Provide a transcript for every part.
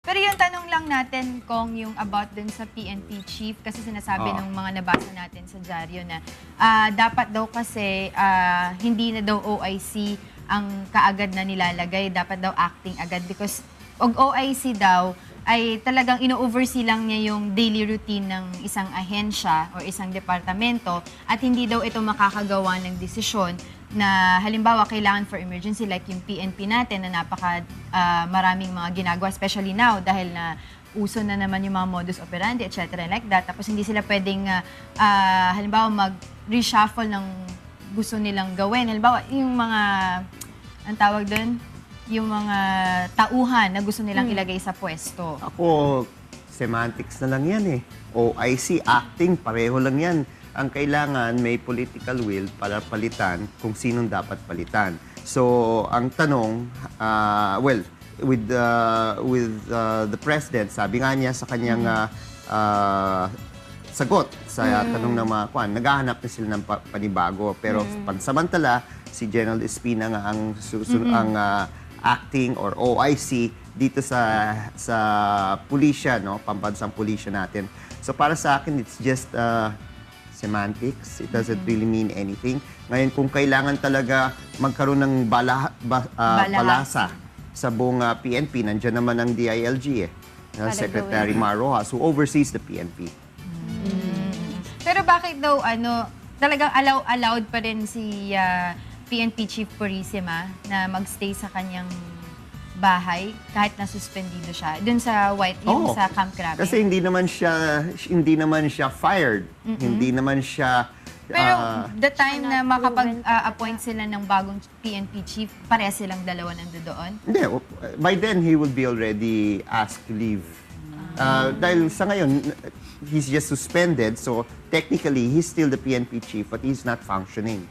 Pero yung tanong lang natin kung yung about dun sa PNP Chief, kasi sinasabi ng mga nabasa natin sa dyaryo na dapat daw kasi hindi na daw OIC ang kaagad na nilalagay, dapat daw acting agad because og OIC daw ay talagang ino-oversee lang niya yung daily routine ng isang ahensya o isang departamento at hindi daw ito makakagawa ng desisyon na halimbawa kailangan for emergency like yung PNP natin na napaka maraming mga ginagawa, especially now dahil na uso na naman yung mga modus operandi, etc. like that. Tapos hindi sila pwedeng halimbawa mag-reshuffle ng gusto nilang gawin. Halimbawa, yung mga, ang tawag doon, yung mga tauhan na gusto nilang ilagay sa pwesto. Ako, semantics na lang yan eh. OIC, acting, pareho lang yan. Ang kailangan may political will para palitan kung sinong dapat palitan. So, ang tanong, well, with the President, sabi nga niya sa kanyang sagot sa tanong ng mga kwan, naghahanap na sila ng panibago. Pero pansamantala, si General Espina nga ang acting or OIC dito sa pulisya, no? Pambansang pulisya natin. So para sa akin, it's just semantics. It doesn't really mean anything. Ngayon, kung kailangan talaga magkaroon ng balasa sa buong PNP, nandiyan naman ang DILG eh. Secretary Mar Rojas, who oversees the PNP. Pero bakit daw talagang allowed pa rin si PNP Chief Purisima na magstay sa kanyang bahay kahit na-suspendido siya dun sa yung sa Camp Crame? Kasi hindi naman siya fired. Hindi naman siya pero the time na makapag-appoint sila ng bagong PNP chief, pare silang dalawa nandoon? Hindi. By then, he will be already asked to leave. Dahil sa ngayon, he's just suspended. So, technically, he's still the PNP chief, but he's not functioning.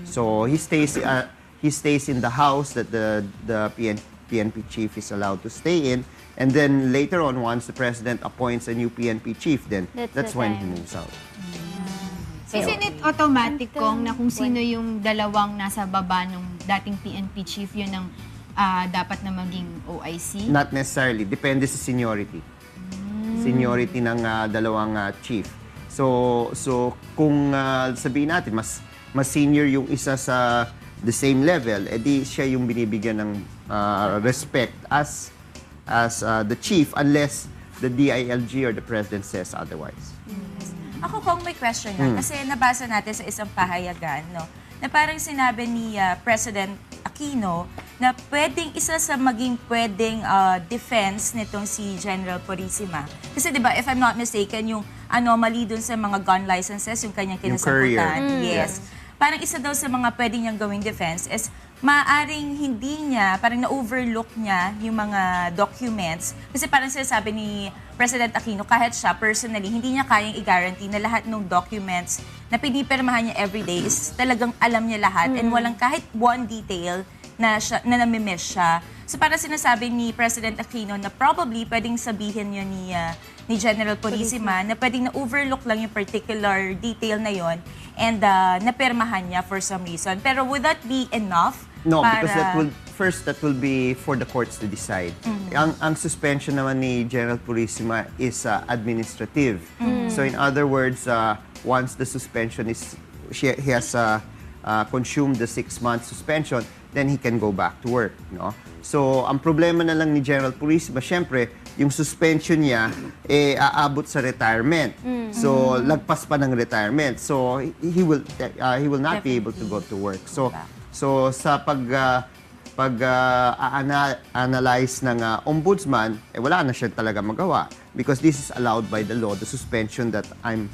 So, he stays in the house that the PNP chief is allowed to stay in. And then, later on, once the president appoints a new PNP chief, then that's when he moves out. Isn't it automatic kung sino yung dalawang nasa baba ng dating PNP chief, yun ang dapat na maging OIC? Not necessarily. Depende sa seniority. Seniority ng dalawang chief. So kung sabihin natin, mas senior yung isa sa the same level, edi siya yung binibigyan ng respect as the chief unless the DILG or the president says otherwise. Ako kung may question lang, kasi nabasa natin sa isang pahayagan, no, na parang sinabi ni President Aquino na pwedeng isa sa maging pwedeng defense nitong si General Purisima. Kasi di ba, if I'm not mistaken, yung anomaly dun sa mga gun licenses, yung kanyang kinasakutan. Yes. Parang isa daw sa mga pwedeng niyang gawing defense is maaring hindi niya, parang na-overlook niya yung mga documents. Kasi parang sinasabi ni President Aquino, kahit siya personally, hindi niya kayang i-guarantee na lahat ng documents na pinipirmahan niya everyday is talagang alam niya lahat and walang kahit one detail na namimiss siya. So parang sinasabi ni President Aquino na probably pwedeng sabihin yun ni General Purisima na pwedeng na-overlook lang yung particular detail na yon and napirmahan niya for some reason. Pero would that be enough? No, because that will be for the courts to decide. Ang suspension naman ni General Purisima is administrative. So in other words, once the suspension he has consumed the 6-month suspension, then he can go back to work. No? So ang problema na lang ni General Purisima, syempre, yung suspension niya aabot sa retirement. So lagpas pa ng retirement. So he will not be able to go to work. So sa pag-analyze ng ombudsman, wala na siya talaga magawa because this is allowed by the law, the suspension that I'm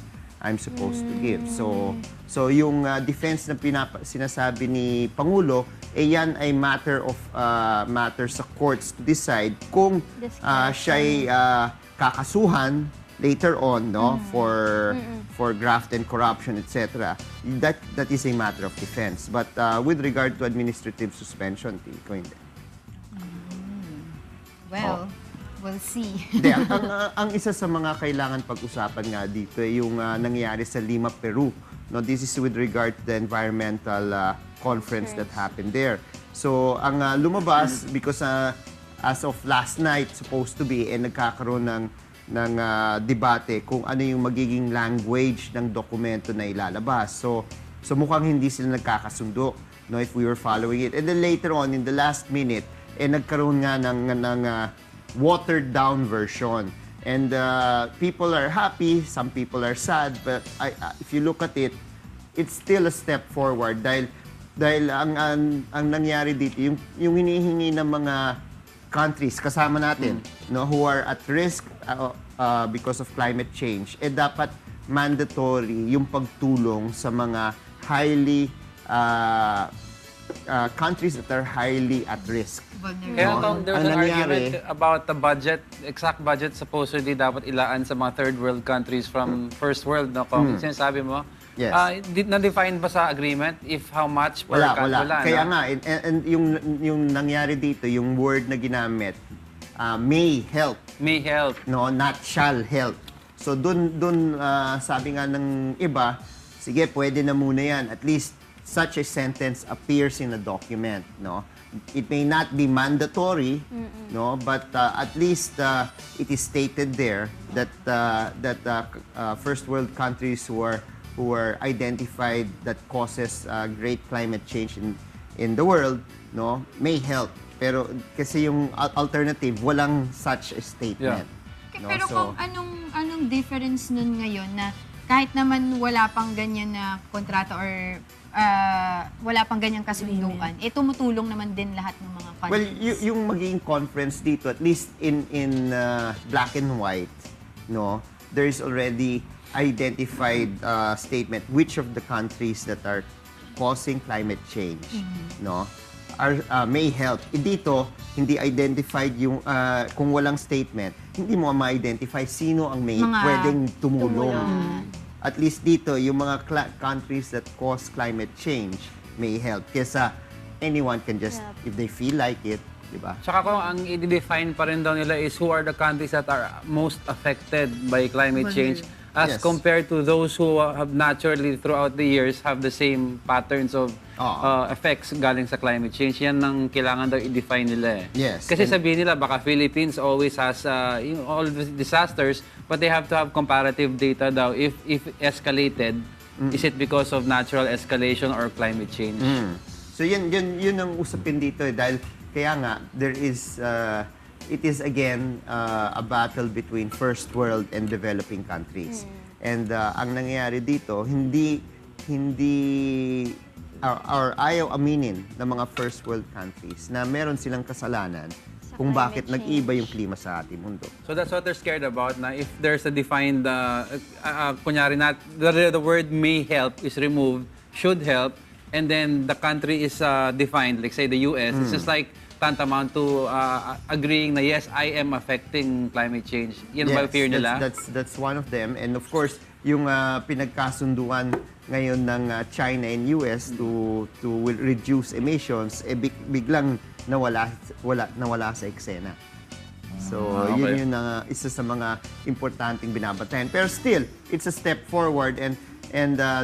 supposed to give. So yung defense na sinasabi ni Pangulo, yan ay matter sa courts to decide kung siya'y kakasuhan later on, no, for graft and corruption, etc. That is a matter of defense. But with regard to administrative suspension, hindi. Well, we'll see. Hindi, ang isa sa mga kailangan pag-usapan nga dito ay yung nangyari sa Lima, Peru. No, this is with regard to the environmental conference that happened there. So, ang lumabas, because as of last night, supposed to be, nagkakaroon ng debate kung ano yung magiging language ng dokumento na ilalabas. So mukhang hindi sila nagkakasundo, no, if we were following it. And then later on, in the last minute, nagkaroon nga ng watered down version. And people are happy, some people are sad, but if you look at it, it's still a step forward dahil ang nangyari dito, yung hinihingi ng mga countries kasama natin, no, who are at risk because of climate change, dapat mandatory yung pagtulong sa mga highly countries that are highly at risk. Kaya No? there's Ang an nangyari- argument about the budget, exact budget supposedly dapat ilaan sa mga third world countries from first world, no? Kung sinasabi mo, Yes. na-define ba sa agreement if how much per country? Wala. Kaya nga, and yung nangyari dito, yung word na ginamit, may help, May help. no, not shall help. So dun sabi nga ng iba, sige, pwede na muna yan. At least such a sentence appears in a document, no? It may not be mandatory, no, but at least it is stated there that first world countries who are identified that causes great climate change in the world, no, may help. Pero kasi yung alternative, walang such a statement. No? Pero So, kung anong difference nun ngayon na kahit naman wala pang ganyan na kontrata or wala pang ganyang kasunduan, tumutulong naman din lahat ng mga countries. well, yung magiging conference dito, at least in black and white, no, there is already identified statement which of the countries that are causing climate change, no, are may help. Dito, hindi identified yung kung walang statement, hindi mo ma-identify sino ang may pwedeng tumulong. At least dito, yung mga countries that cause climate change may help. Kesa anyone can just, if they feel like it, di ba? Tsaka kung ang i-define pa rin daw nila is who are the countries that are most affected by climate change as Yes. compared to those who have naturally throughout the years have the same patterns of effects galing sa climate change. Yan ang kailangan daw i-define nila eh. Yes. Kasi sabihin nila baka Philippines always has all the disasters, but they have to have comparative data daw if escalated, is it because of natural escalation or climate change? So yun ang usapin dito dahil kaya nga there is it is again a battle between first world and developing countries. And ang nangyayari dito hindi or ayaw aminin ng mga first world countries na meron silang kasalanan kung bakit nag-iba yung klima sa ating mundo. So that's what they're scared about na if there's a defined, kunyari the word may help is removed, should help, and then the country is defined, like say the US, it's just like tantamount to agreeing na yes, I am affecting climate change. Yan ba fear nila? That's one of them. And of course, yung pinagkasunduan ngayon ng China and US to reduce emissions, biglang nawala sa eksena. So, yun yung isa sa mga importanteng binabatayan. Pero still, it's a step forward and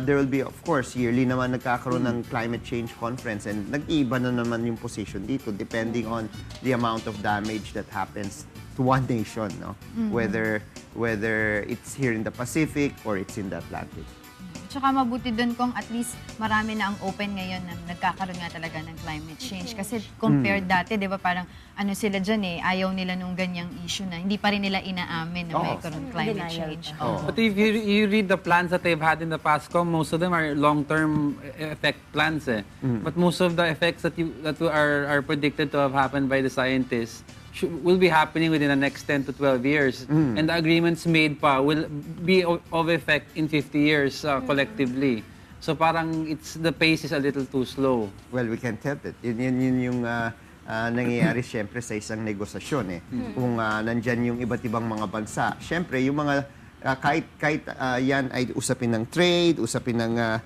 there will be, of course, yearly naman nagkakaroon ng climate change conference and nag-iiba na naman yung position dito depending on the amount of damage that happens to one nation, no? Whether it's here in the Pacific or it's in the Atlantic. Tsaka mabuti doon kung at least marami na ang open ngayon na nagkakaroon nga talaga ng climate change. Kasi compared dati, di ba, parang ano sila dyan ayaw nila nung ganyang issue na hindi pa rin nila inaamin na may karoon climate change. But if you read the plans that they've had in the past, most of them are long-term effect plans eh. But most of the effects that are predicted to have happened by the scientists will be happening within the next 10 to 12 years. And the agreements made pa will be of effect in 50 years collectively. So parang the pace is a little too slow. Well, we can't help it. Yun yung nangyayari siyempre sa isang negosasyon eh. Kung nandyan yung iba't ibang mga bansa, siyempre yung mga kahit yan ay usapin ng trade, usapin ng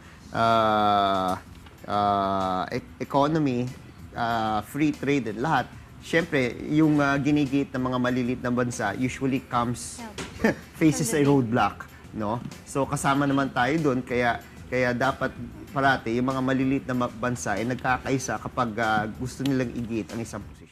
economy, free trade and lahat, siyempre, yung ginigit ng mga maliliit na bansa usually faces a roadblock, no? So kasama naman tayo doon kaya dapat parati yung mga maliliit na bansa ay nagkakaisa kapag gusto nilang igit ang isang posisyon.